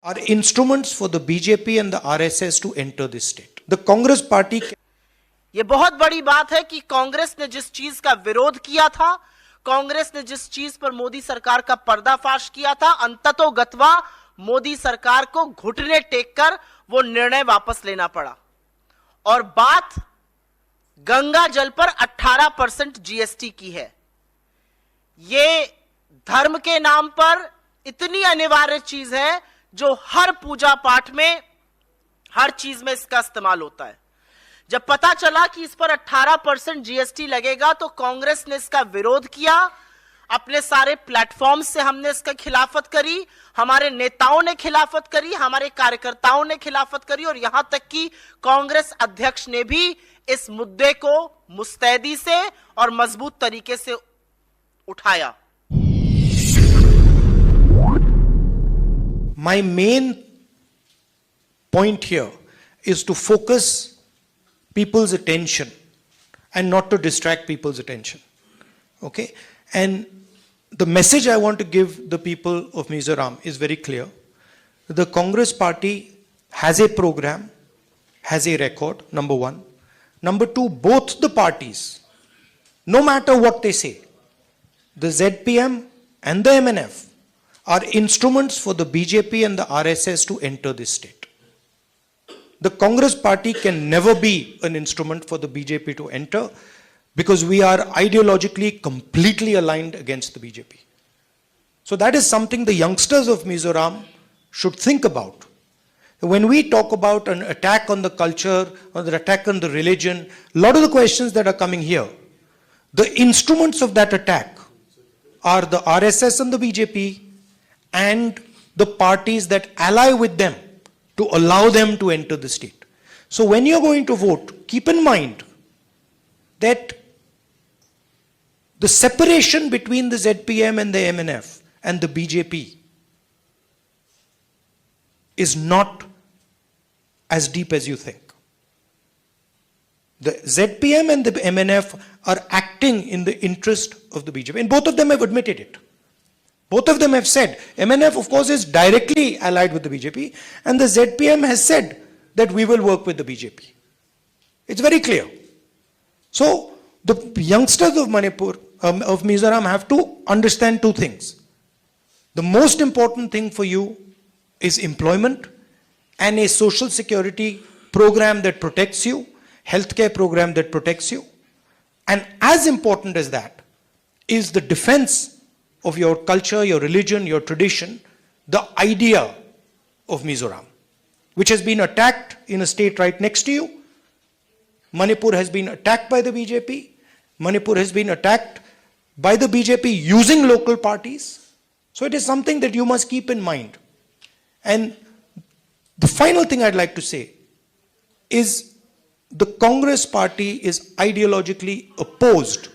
are instruments for the BJP and the RSS to enter this state. The Congress party. ये बहुत बड़ी बात है कि कांग्रेस ने जिस चीज का विरोध किया था, कांग्रेस ने जिस चीज पर मोदी सरकार का पर्दाफाश किया था, अंततोगत्वा मोदी सरकार को घुटने टेककर वो निर्णय वापस लेना पड़ा। और बात गंगा जल पर 18% जीएसटी की है। ये धर्म के नाम पर इतनी अनिवार्य चीज है जो हर पूजा पाठ में, हर चीज में इसका इस्तेमाल होता है। जब पता चला कि इस पर 18% जीएसटी लगेगा तो कांग्रेस ने इसका विरोध किया। अपने सारे प्लेटफॉर्म से हमने इसका खिलाफत करी, हमारे नेताओं ने खिलाफत करी, हमारे कार्यकर्ताओं ने खिलाफत करी और यहां तक कि कांग्रेस अध्यक्ष ने भी इस मुद्दे को मुस्तैदी से और मजबूत तरीके से उठाया। My main point here is to focus people's attention and not to distract people's attention. Okay? And the message I want to give the people of Mizoram is very clear. The Congress party has a program, has a record, number one. Number two, both the parties, no matter what they say, the ZPM and the MNF are instruments for the BJP and the RSS to enter this state. The Congress party can never be an instrument for the BJP to enter because we are ideologically completely aligned against the BJP. So that is something the youngsters of Mizoram should think about. When we talk about an attack on the culture or the attack on the religion, a lot of the questions that are coming here, the instruments of that attack are the RSS and the BJP and the parties that ally with them to allow them to enter the state. So when you're going to vote, keep in mind that the separation between the ZPM and the MNF and the BJP is not as deep as you think. The ZPM and the MNF are acting in the interest of the BJP, and both of them have admitted it. Both of them have said, MNF of course is directly allied with the BJP, and the ZPM has said that we will work with the BJP. It's very clear. So the youngsters of Manipur, of Mizoram have to understand two things. The most important thing for you is employment and a social security program that protects you, healthcare program that protects you. And as important as that is the defense of your culture, your religion, your tradition, the idea of Mizoram, which has been attacked in a state right next to you. Manipur has been attacked by the BJP. Manipur has been attacked by the BJP using local parties. So it is something that you must keep in mind. And the final thing I'd like to say is the Congress party is ideologically opposed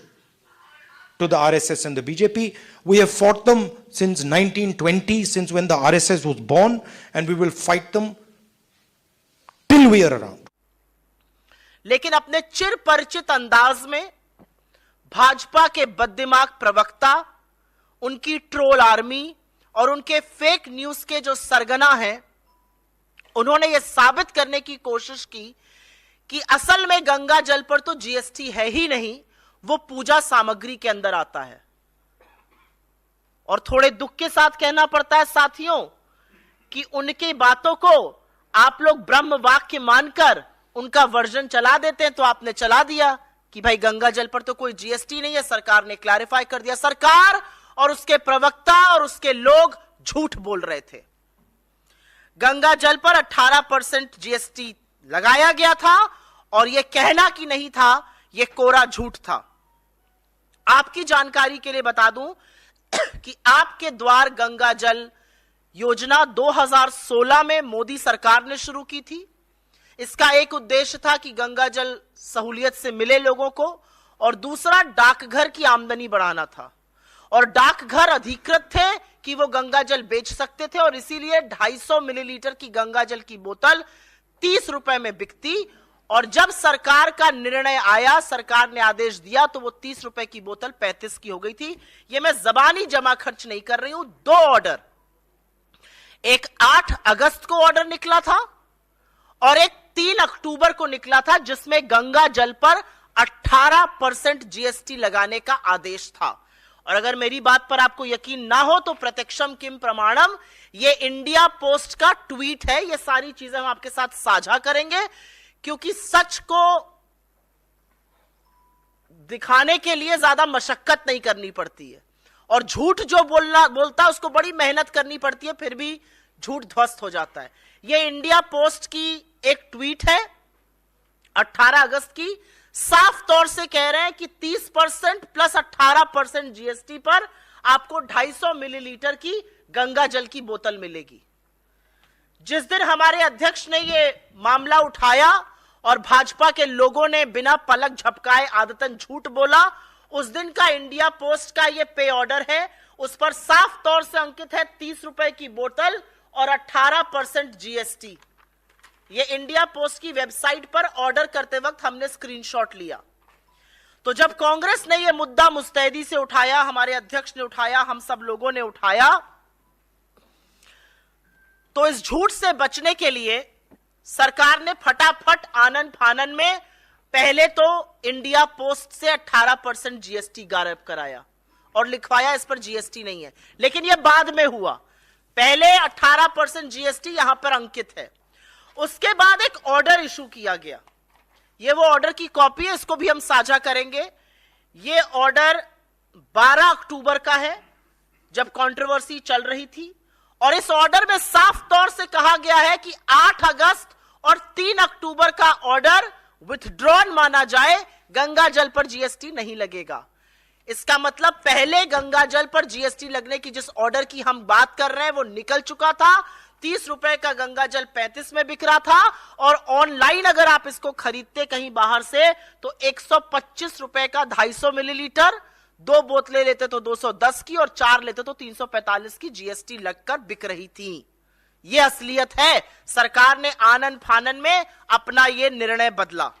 to the RSS and the BJP. We have fought them since 1920, since when the RSS was born, and we will fight them till we are around. लेकिन अपने चिर परिचित अंदाज में भाजपा के बददिमाग प्रवक्ता, उनकी troll army और उनके फेक न्यूज के जो सरगना हैं, उन्होंने यह साबित करने की कोशिश की कि असल में गंगा जल पर तो जीएसटी है ही नहीं, वो पूजा सामग्री के अंदर आता है। और थोड़े दुख के साथ कहना पड़ता है साथियों कि उनकी बातों को आप लोग ब्रह्म वाक्य मानकर उनका वर्जन चला देते हैं। तो आपने चला दिया कि भाई गंगा जल पर तो कोई जीएसटी नहीं है, सरकार ने क्लैरिफाई कर दिया। सरकार और उसके प्रवक्ता और उसके लोग झूठ बोल रहे थे। गंगा जल पर 18% जीएसटी लगाया गया था और यह कहना कि नहीं था, यह कोरा झूठ था। आपकी जानकारी के लिए बता दूं कि आपके द्वार गंगा जल योजना 2016 में मोदी सरकार ने शुरू की थी। इसका एक उद्देश्य था कि गंगा जल सहूलियत से मिले लोगों को, और दूसरा डाकघर की आमदनी बढ़ाना था। और डाकघर अधिकृत थे कि वो गंगा जल बेच सकते थे, और इसीलिए 250 मिलीलीटर की गंगा जल की बोतल 30 रुपए में बिकती। और जब सरकार का निर्णय आया, सरकार ने आदेश दिया, तो वो 30 रुपए की बोतल 35 की हो गई थी। ये मैं जबानी जमा खर्च नहीं कर रही हूं, 2 ऑर्डर, एक 8 अगस्त को ऑर्डर निकला था और एक 3 अक्टूबर को निकला था, जिसमें गंगा जल पर 18% जीएसटी लगाने का आदेश था। और अगर मेरी बात पर आपको यकीन ना हो तो प्रत्यक्षम किम प्रमाणम, ये इंडिया पोस्ट का ट्वीट है। ये सारी चीजें हम आपके साथ साझा करेंगे, क्योंकि सच को दिखाने के लिए ज्यादा मशक्कत नहीं करनी पड़ती है, और झूठ जो बोलता है उसको बड़ी मेहनत करनी पड़ती है, फिर भी झूठ ध्वस्त हो जाता है। ये इंडिया पोस्ट की एक ट्वीट है 18 अगस्त की, साफ तौर से कह रहे हैं कि 30% प्लस 18% जीएसटी पर आपको 250 मिलीलीटर की गंगा जल की बोतल मिलेगी। जिस दिन हमारे अध्यक्ष ने ये मामला उठाया और भाजपा के लोगों ने बिना पलक झपकाए आदतन झूठ बोला, उस दिन का इंडिया पोस्ट का ये पे ऑर्डर है। उस पर साफ तौर से अंकित है 30 रुपए की बोतल और 18% जीएसटी। ये इंडिया पोस्ट की वेबसाइट पर ऑर्डर करते वक्त हमने स्क्रीनशॉट लिया। तो जब कांग्रेस ने यह मुद्दा मुस्तैदी से उठाया, हमारे अध्यक्ष ने उठाया, हम सब लोगों ने उठाया, तो इस झूठ से बचने के लिए सरकार ने फटाफट आनन फानन में पहले तो इंडिया पोस्ट से 18% जीएसटी गायब कराया और लिखवाया इस पर जीएसटी नहीं है। लेकिन यह बाद में हुआ, पहले 18% जीएसटी यहां पर अंकित है। उसके बाद एक ऑर्डर इशू किया गया, यह वो ऑर्डर की कॉपी है, इसको भी हम साझा करेंगे। यह ऑर्डर 12 अक्टूबर का है, जब कंट्रोवर्सी चल रही थी, और इस ऑर्डर में साफ तौर से कहा गया है कि 8 अगस्त और 3 अक्टूबर का ऑर्डर विथड्रॉन माना जाए, गंगा जल पर जीएसटी नहीं लगेगा। इसका मतलब पहले गंगा जल पर जीएसटी लगने की जिस ऑर्डर की हम बात कर रहे हैं वो निकल चुका था। 30 रुपए का गंगा जल 35 में बिक रहा था, और ऑनलाइन अगर आप इसको खरीदते कहीं बाहर से तो 125 रुपए का 250 मिलीलीटर, 2 बोतलें लेते तो 210 की और 4 लेते तो 345 की जीएसटी लगकर बिक रही थी। यह असलियत है। सरकार ने आनन फानन में अपना यह निर्णय बदला।